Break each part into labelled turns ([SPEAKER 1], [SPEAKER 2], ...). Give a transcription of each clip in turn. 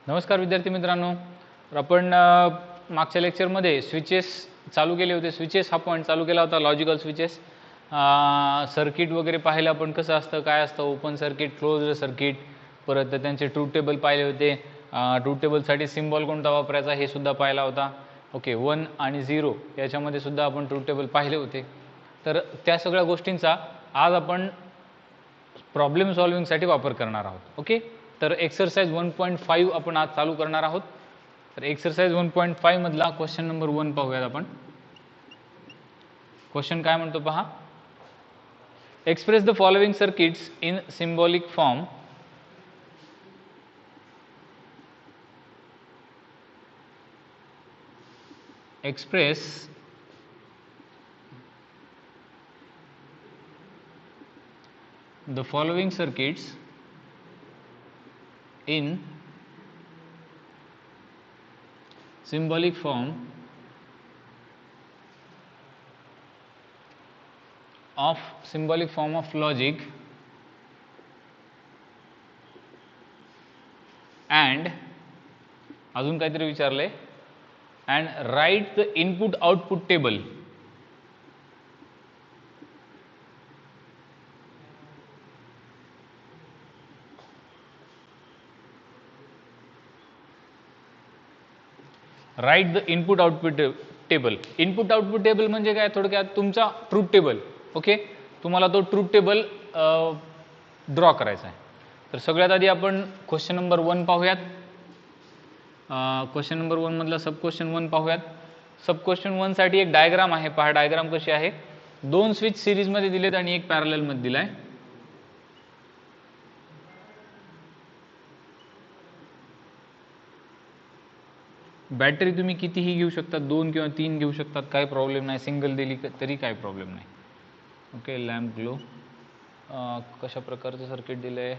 [SPEAKER 1] नमस्कार विद्यार्थी मित्रांनो, आपण मागच्या लेक्चरमध्ये स्विचेस चालू केले होते. स्विचेस हा पॉईंट चालू केला होता, लॉजिकल स्विचेस. सर्किट वगैरे पाहिलं आपण, कसं असतं, काय असतं, ओपन सर्किट, क्लोज्ड सर्किट. परत त्यांचे ट्रूथ टेबल पाहिले होते. ट्रूथ टेबलसाठी सिम्बॉल कोणता वापरायचा हे सुद्धा पाहिला होता. ओके, 1 आणि 0 याच्यामध्ये सुद्धा आपण ट्रूथ टेबल पाहिले होते. तर त्या सगळ्या गोष्टींचा आज आपण प्रॉब्लेम सॉल्विंगसाठी वापर करणार आहोत. ओके, तर एक्सरसाइज 1.5 आपण आज चालू करणार आहोत. तर एक्सरसाइज 1.5 मधला क्वेश्चन नंबर 1 पाहूयात आपण. क्वेश्चन काय म्हणतो पहा. Express the following circuits in symbolic form. Express the following circuits in symbolic form of logic and अजून काहीतरी विचारले, and write the input output table. Write the input output table. Input output table म्हणजे काय, थोडक्यात तुमचा truth table. Okay, तुम्हाला तो truth table draw करायचा आहे. तर सगळ्यात आधी आपण क्वेश्चन नंबर 1 पाहूयात. क्वेश्चन नंबर 1 मधला सब क्वेश्चन 1 पाहूयात. सब क्वेश्चन 1 साठी एक डायग्राम आहे. पहा डायग्राम कशी आहे. 2 स्विच सिरीजमध्ये दिलेत आणि एक पॅरलल मध्ये दिलाय. बॅटरी तुम्ही कितीही घेऊ शकता, 2 किंवा 3 घेऊ शकतात, काही प्रॉब्लेम नाही. सिंगल दिली तरी काही प्रॉब्लेम नाही. Okay, lamp glow. कशा प्रकारचं सर्किट दिलं आहे.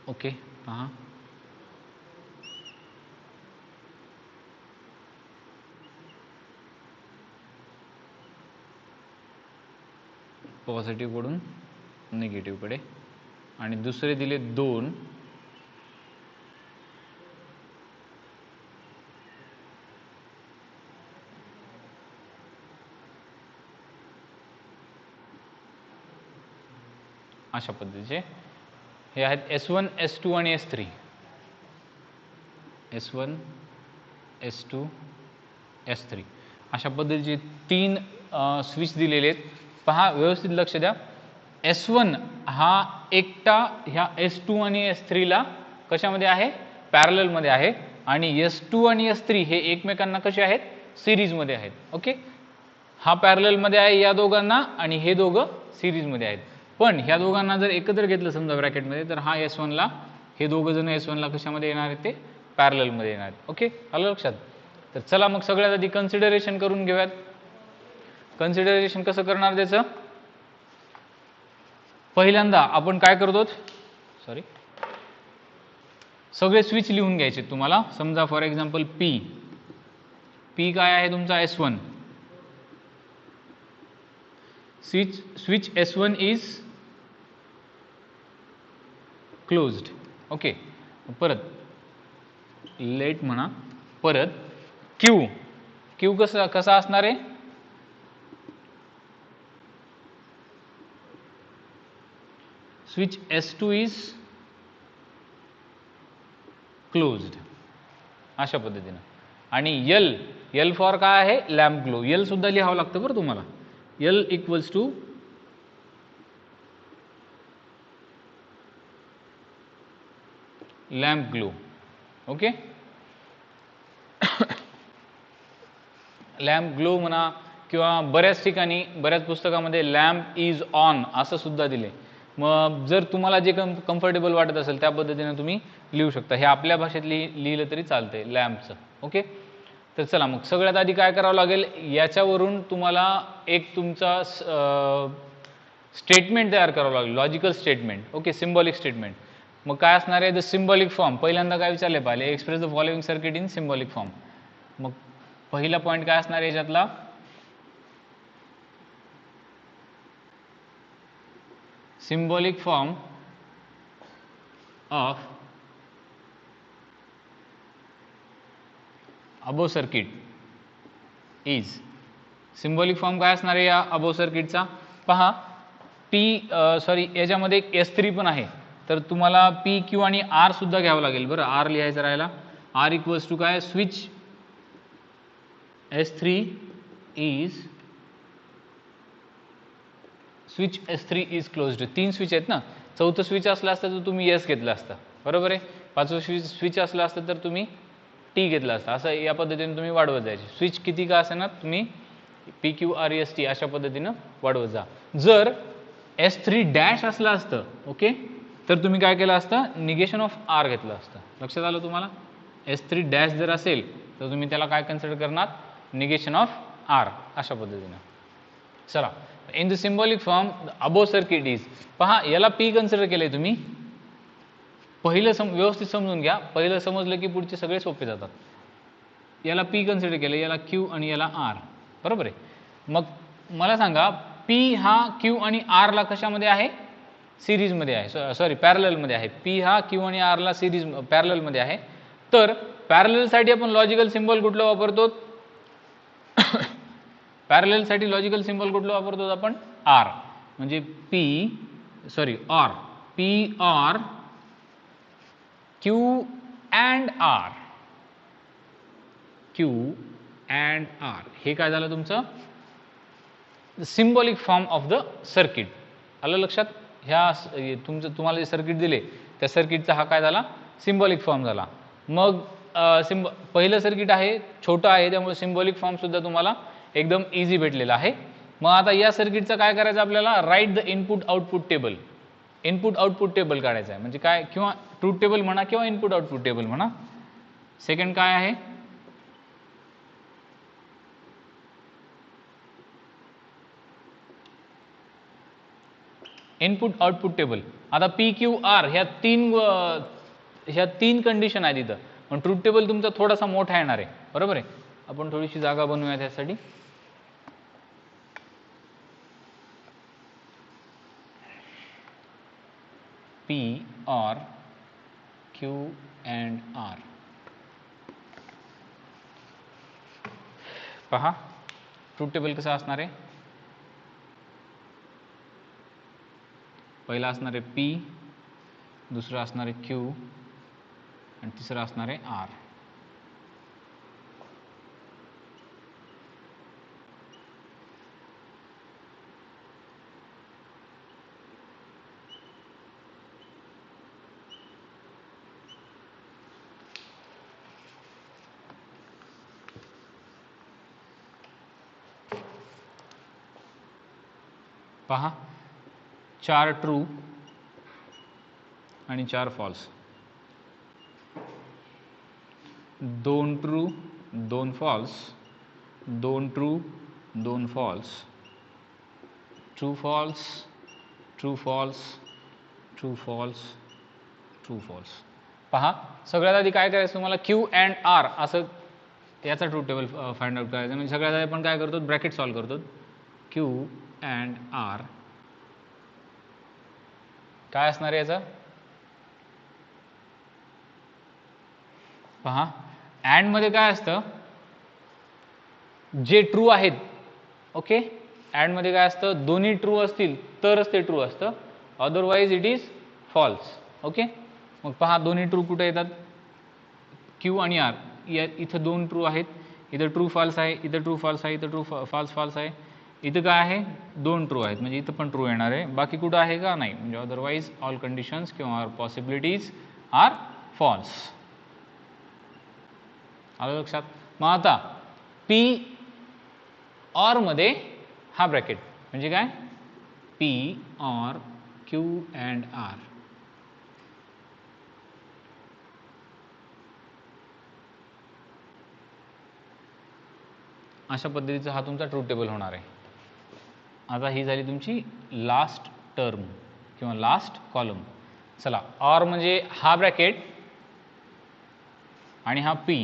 [SPEAKER 1] ओके, पहा पॉझिटिव्ह कडून निगेटिव्ह कडे, आणि दुसरे दिले 2. अशा पद्धतीचे हे आहेत S1, S2 आणि S3. S1, S2, S3 अशा पद्धतीचे 3 स्विच दिलेले आहेत. पहा, व्यवस्थित लक्ष द्या. S1 हा एकटा ह्या S2 आणि S3 ला कशामध्ये आहे, पॅरलल मध्ये आहे, आणि S2 आणि S3 हे एकमेकांना कसे आहेत, सिरीज मध्ये आहेत. ओके, हा पॅरलल मध्ये आहे या दोघांना, आणि हे दोघं सिरीज मध्ये आहेत. पण ह्या दोघांना जर एकत्र घेतलं समजा ब्रॅकेटमध्ये, तर हा S1 ला, हे दोघं जण S1 ला कशामध्ये येणार आहेत, ते पॅरलल मध्ये येणार आहेत. ओके, आलं लक्षात. तर चला मग सगळ्यात आधी कन्सिडरेशन करून घेऊयात. कन्सिडरेशन कसं करणार त्याचं. पहिल्यांदा आपण काय करतो, सगळे स्विच लिहून घ्यायचे तुम्हाला. समजा फॉर एक्झाम्पल पी काय आहे तुमचा, S1. Switch S1 is closed. Okay, परत लेट म्हणा. परत क्यू कसा असणार आहे, स्विच S2 इज क्लोज्ड, अशा पद्धतीनं. आणि एल फॉर काय आहे, लॅम्प ग्लो. एल सुद्धा लिहावं लागतं बरं तुम्हाला. L equals to lamp glow. Okay, lamp glow म्हणा, किंवा बऱ्याच ठिकाणी, बऱ्याच पुस्तकामध्ये लॅम्प इज ऑन असं सुद्धा दिले. मग जर तुम्हाला जे कम्फर्टेबल वाटत असेल त्या पद्धतीने तुम्ही लिहू शकता. हे आपल्या भाषेत लिहिलं तरी चालतंय लॅम्पचं. ओके, तर चला मग सगळ्यात आधी काय करावं लागेल, याच्यावरून तुम्हाला एक तुमचा स्टेटमेंट तयार करावं लागेल, logical statement. Okay, symbolic statement. मग काय असणार आहे, द सिम्बॉलिक फॉर्म. पहिल्यांदा काय विचारले पाहिले, express the following circuit in symbolic form. मग पहिला पॉईंट काय असणार आहे याच्यातला, symbolic form of above circuit is, symbolic form काय असणार आहे या अबो सर्किटचा? पहा याच्यामध्ये एक S3 पण आहे, तर तुम्हाला P, Q आणि R सुद्धा घ्यावं लागेल बरं. R लिहायचं राहिला. R इक्वल्स टू काय? Switch S3 is, switch S3 is closed. 3 switch आहेत ना, चौथं स्विच असलं असतं तर तुम्ही S घेतलं असतं, बरोबर आहे. 5वं स्विच असलं असतं तर तुम्ही T घेतलं असतं. असं या पद्धतीने तुम्ही वाढवत जायचे. स्विच किती का असे ना, तुम्ही PQREST अशा पद्धतीनं वाढवत जा. जर S3 डॅश असलं असतं, ओके, तर तुम्ही काय केलं असतं? निगेशन ऑफ R घेतलं असतं. लक्षात आलं तुम्हाला? S3 डॅश जर असेल तर तुम्ही त्याला काय कन्सिडर करणार? निगेशन ऑफ R अशा पद्धतीनं. चला, in the symbolic form above circuit is. पहा, याला P कन्सिडर केलंय तुम्ही. पहिलं व्यवस्थित समजून घ्या. पहिलं समजलं की पुढचे सगळे सोपे जातात. याला P कन्सिडर केलं, याला Q आणि याला R, बरोबर आहे. मग मला सांगा, P हा Q आणि R ला कशामध्ये आहे? सिरीजमध्ये आहे, सॉरी पॅरललमध्ये आहे. P हा Q आणि R ला सिरीज पॅरललमध्ये आहे. तर पॅरललसाठी आपण लॉजिकल सिम्बॉल कुठलं वापरतो? पॅरललसाठी लॉजिकल सिम्बॉल कुठलं वापरतो आपण? R. म्हणजे OR, P OR Q and R, Q and R. हे काय झालं तुमचं? Symbolic form of the circuit. आलं लक्षात? ह्या तुम्हाला जे सर्किट दिले त्या सर्किटचा हा काय झाला? सिम्बॉलिक फॉर्म झाला. मग पहिलं सर्किट आहे, छोटं आहे, त्यामुळे सिम्बॉलिक फॉर्म सुद्धा तुम्हाला एकदम इझी भेटलेला आहे. मग आता या सर्किटचं काय करायचं आपल्याला? Write the input output table. Input output table काढायचं आहे. म्हणजे काय? किंवा ट्रूथ टेबल म्हणा किंवा इनपुट आउटपुट टेबल म्हणा. सेकंड काय आहे? Input output table. आता PQR ह्या तीन कंडिशन आहेत इथं. पण ट्रूथ टेबल तुमचा थोडासा मोठा येणार आहे, बरोबर आहे. आपण थोडीशी जागा बनवूया त्यासाठी. P OR Q and R. पहा, ट्रूथ टेबल कसं असणार आहे? पहिला असणार आहे P, दुसरं असणार आहे Q आणि तिसरं असणार आहे R. पहा, 4 ट्रू आणि 4 false. 2 true 2 false, 2 true 2 false, true false, true false, true false, true false. पहा, सगळ्यात आधी काय करायचं तुम्हाला? Q and R असं याचा ट्रूथ टेबल फाइंड आउट करायचं. म्हणजे सगळ्यात आधी आपण काय करतो? ब्रॅकेट सॉल्व्ह करतो. Q and R काय असणार आहे याचं? पहा, अँड मध्ये काय असतं? जे ट्रू आहेत, ओके, अँड मध्ये काय असतं? दोन्ही ट्रू असतील तरच ते ट्रू असतं, otherwise it is false. Okay. मग पहा, दोन्ही ट्रू कुठे येतात? Q आणि R. इथं 2 ट्रू आहेत, इथं ट्रू फॉल्स आहे, इथं ट्रू फॉल्स आहे, इथं ट्रू फॉल्स फॉल्स आहे. इथं काय आहे? 2 ट्रू आहेत, म्हणजे इथं पण ट्रू येणार आहे. बाकी कुठं आहे का? नाही. म्हणजे अदरवाईज ऑल कंडिशन्स किंवा पॉसिबिलिटीज आर फॉल्स. आलं लक्षात? मग आता P OR मध्ये हा ब्रॅकेट म्हणजे काय? P OR Q and R. अशा पद्धतीचा हा तुमचा ट्रूथ टेबल होणार आहे. आता ही झाली तुमची लास्ट टर्म किंवा लास्ट कॉलम. चला, OR म्हणजे हा ब्रॅकेट आणि हा P,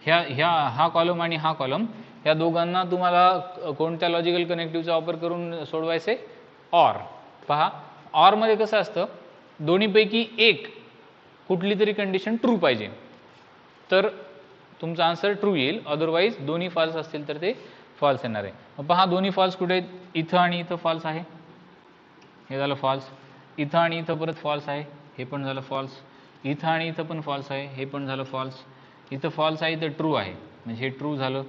[SPEAKER 1] हा कॉलम आणि हा कॉलम, या दोघांना तुम्हाला कोणत्या लॉजिकल कनेक्टिव्हचा वापर करून सोडवायचे? OR. पहा, OR मध्ये कसं असतं? दोन्हीपैकी एक कुठली तरी कंडिशन ट्रू पाहिजे. तर तुमचा आन्सर ट्रू येईल, अदरवाईज दोन्ही फॉल्स असतील तर ते फॉल्स येणार आहे. मग पहा दोन्ही फॉल्स कुठे आहेत, इथं आणि इथं फॉल्स आहे, हे झालं फॉल्स. इथं आणि इथं परत फॉल्स आहे, हे पण झालं फॉल्स. इथं आणि इथं पण फॉल्स आहे, हे पण झालं फॉल्स. इथं फॉल्स आहे, इथं ट्रू आहे, म्हणजे हे ट्रू झालं.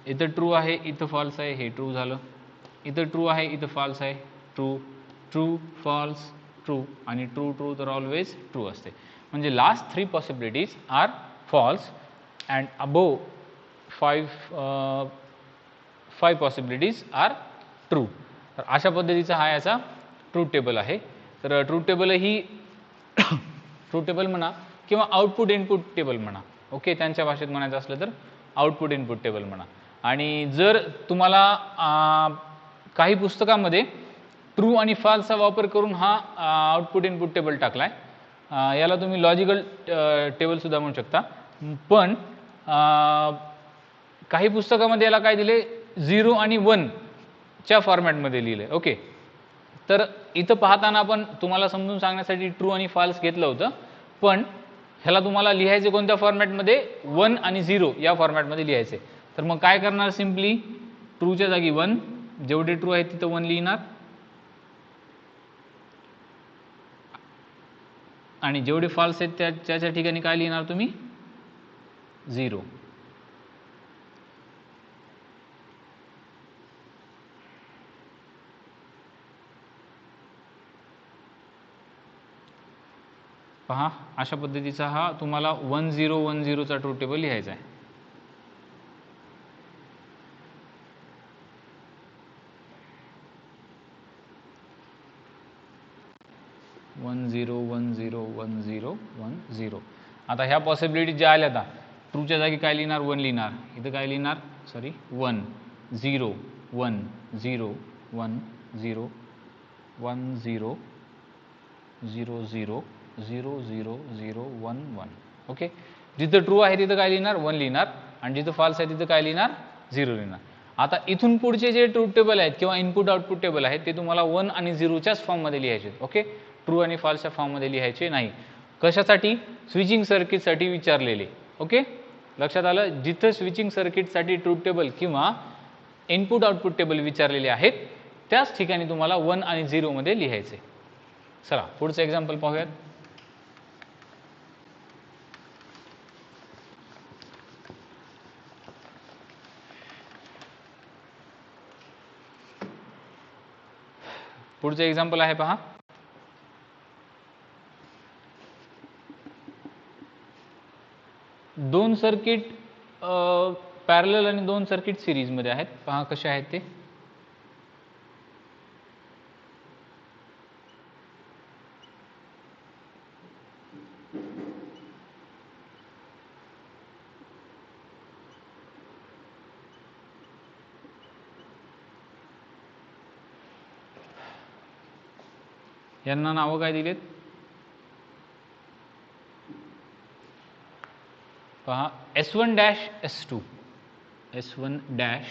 [SPEAKER 1] इथं ट्रू आहे, इथं फॉल्स आहे, हे ट्रू झालं. इथं ट्रू आहे, इथं फॉल्स आहे, ट्रू ट्रू फॉल्स ट्रू, आणि ट्रू ट्रू तर ऑलवेज ट्रू असते. म्हणजे last 3 possibilities are false and above 5 possibilities are true. तर अशा पद्धतीचा हा याचा ट्रूथ टेबल आहे. तर ट्रूथ टेबल ही ट्रूथ टेबल म्हणा किंवा आउटपुट इनपुट टेबल म्हणा, ओके, त्यांच्या भाषेत म्हणायचं असलं तर आउटपुट इनपुट टेबल म्हणा. आणि जर तुम्हाला काही पुस्तकामध्ये ट्रू आणि फॉल्सचा वापर करून हा आउटपुट इनपुट टेबल टाकला आहे, याला तुम्ही लॉजिकल टेबलसुद्धा म्हणू शकता. पण काही पुस्तकामध्ये याला काय दिले, 0 आणि 1 च्या फॉर्मॅटमध्ये लिहिलं आहे, ओके. तर इथं पाहताना आपण तुम्हाला समजून सांगण्यासाठी ट्रू आणि फॉल्स घेतलं होतं, पण ह्याला तुम्हाला लिहायचे कोणत्या फॉर्मॅटमध्ये, 1 आणि 0 या फॉर्मॅटमध्ये लिहायचे. तर मग काय करणार, सिम्पली ट्रूच्या जागी 1, जेवढे ट्रू आहेत तिथं 1 लिहिणार, आणि जेवढे फॉल्स आहेत त्याच्या ठिकाणी काय लिहिणार तुम्ही, 0. पहा अशा पद्धतीचा हा तुम्हाला 1 0 1 0 चा ट्रूथ टेबल लिहायचा आहे. One zero 1 0 1 0 1 0. आता ह्या पॉसिबिलिटी ज्या आल्या आता, ट्रूच्या जागी काय लिहिणार, 1 लिहिणार, इथं काय लिहिणार, सॉरी 1 0 1 0 1 0 1 0 0 0 0 0 0 1 1, ओके. जिथं ट्रू आहे तिथं काय लिहिणार, 1 लिहिणार, आणि जिथं फॉल्स आहे तिथं काय लिहिणार, 0 लिहिणार. आता इथून पुढचे जे ट्रूथ टेबल आहेत किंवा इनपुट आउटपुट टेबल आहेत ते तुम्हाला 1 आणि 0च्याच फॉर्ममध्ये लिहायचे, ओके. ट्रू आणि फॉल्सच्या फॉर्ममध्ये लिहायचे नाही. कशासाठी, स्विचिंग सर्किटसाठी विचारलेले, ओके. लक्षात आलं, जिथं स्विचिंग सर्किटसाठी ट्रूथ टेबल किंवा इनपुट आउटपुट टेबल विचारलेले आहेत त्याच ठिकाणी तुम्हाला 1 आणि 0 मध्ये लिहायचे. चला पुढचं एक्झाम्पल पाहूयात. पुढचं एक्झाम्पल आहे पहा, दोन सर्किट पॅरलल आणि दोन सर्किट सिरीजमध्ये आहेत. पहा कसे आहेत ते. यांना नावं काय दिलेत पहा, S1 dash S2, S1 dash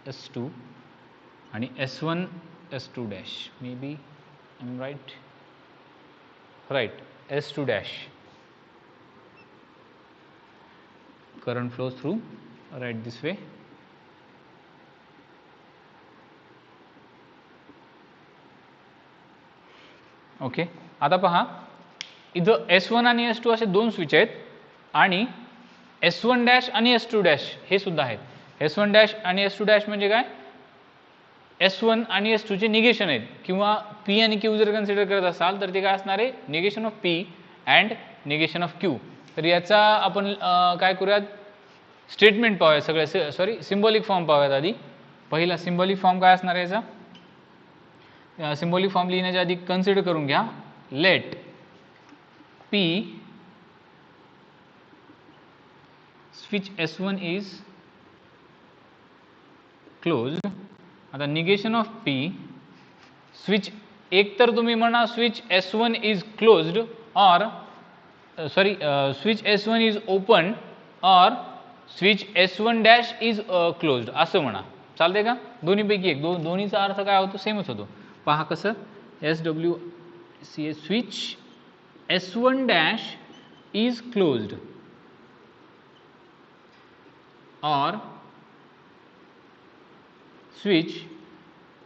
[SPEAKER 1] S2 आणि S1 S2 dash, maybe I am right, S2 dash. current flows through right this way. Okay. आता पहा इथं S1 आणि S2 असे दोन स्विच आहेत आणि S1 डॅश आणि S2 डॅश हे सुद्धा आहेत. S1 डॅश आणि S2 डॅश म्हणजे काय, S1 आणि S2 चे निगेशन आहेत, किंवा P आणि Q जर कन्सिडर करत असाल तर ते काय असणार आहे, negation of P and negation of Q. तर याचा आपण काय करूयात, स्टेटमेंट पाहूया सगळे, सॉरी सिम्बॉलिक फॉर्म पाहूयात आधी. पहिला सिम्बॉलिक फॉर्म काय असणार आहे याचा, सिम्बॉलिक फॉर्म लिहिण्याच्या आधी कन्सिडर करून घ्या, let P switch S1 is closed. आता निगेशन ऑफ P स्विच, एक तर तुम्ही म्हणा switch S1 is closed or sorry switch S1 is open or switch S1 dash is closed असं म्हणा, चालते का. दोन्हीपैकी एक, दोन्हीचा अर्थ काय होतो, सेमच होतो. पहा कसं, SWC switch S1 dash is closed. or switch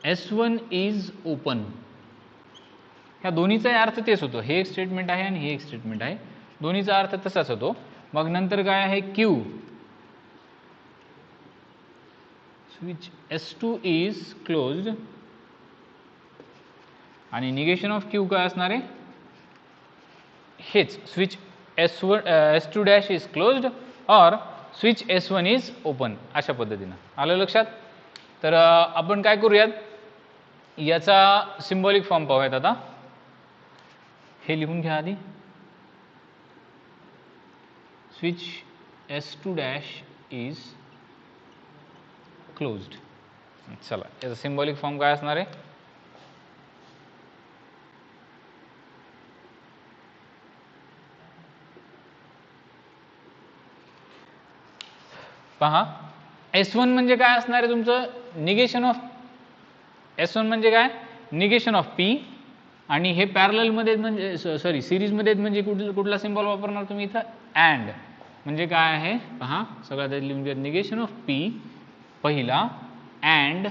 [SPEAKER 1] S1 is open. ह्या दोन्हीचा अर्थ तेच होतो. हे एक स्टेटमेंट आहे आणि हे एक स्टेटमेंट आहे. दोन्हीचा अर्थ तसाच होतो. मग नंतर काय आहे Q, switch S2 is closed आणि निगेशन ऑफ Q काय असणार आहे? हेच switch S2 dash is closed और स्विच S1 इज ओपन. अशा पद्धतीनं आलं लक्षात. तर आपण काय करूयात, याचा सिम्बॉलिक फॉर्म पाहूयात. आता हे लिहून घ्या आधी. Switch S2 dash is closed. चला, याचा सिम्बॉलिक फॉर्म काय असणार आहे? पहा, S1 म्हणजे काय असणार आहे तुमचं? निगेशन ऑफ S1 म्हणजे काय? Negation of P. आणि हे पॅरललमध्ये म्हणजे सॉरी सिरीजमध्ये म्हणजे कुठला सिम्बॉल वापरणार तुम्ही इथं? अँड. म्हणजे काय आहे पहा, सगळ्यात आधी लिहून घ्या. निगेशन ऑफ P पहिला, अँड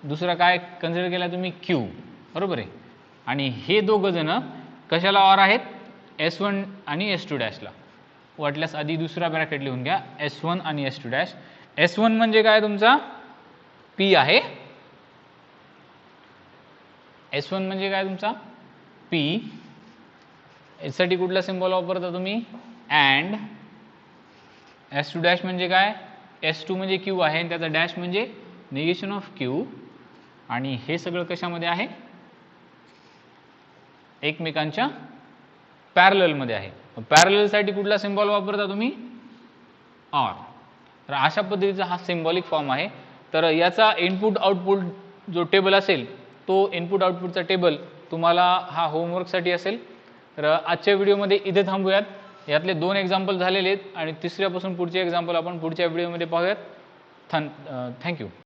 [SPEAKER 1] दुसरा काय कन्सिडर केला तुम्ही? Q. बरोबर आहे. आणि हे दोघं जण कशाला ऑर आहेत? S1 आणि S2 डॅशला. वाटल्यास आधी दुसरा ब्रॅकेट लिहून घ्या, S1 आणि S2 डॅश. S1 म्हणजे काय तुमचा? P आहे. S1 म्हणजे काय तुमचा? P. यासाठी कुठला सिम्बॉल वापरता तुम्ही? अँड. S2 डॅश म्हणजे काय? S2 म्हणजे Q आहे आणि त्याचा डॅश म्हणजे निगेशन ऑफ Q. आणि हे सगळं कशामध्ये आहे? एकमेकांच्या पॅरललमध्ये आहे. पॅरललसाठी कुठला सिम्बॉल वापरता तुम्ही? ऑर. तर अशा पद्धतीचा हा सिम्बॉलिक फॉर्म आहे. तर याचा इनपुट आउटपुट जो टेबल असेल, तो इनपुट आउटपुटचा टेबल तुम्हाला हा होमवर्कसाठी असेल. तर आजच्या व्हिडिओमध्ये इथे थांबूयात. यातले 2 एक्झाम्पल झालेले आहेत आणि तिसऱ्यापासून पुढचे एक्झाम्पल आपण पुढच्या व्हिडिओमध्ये पाहूयात. थँक्यू.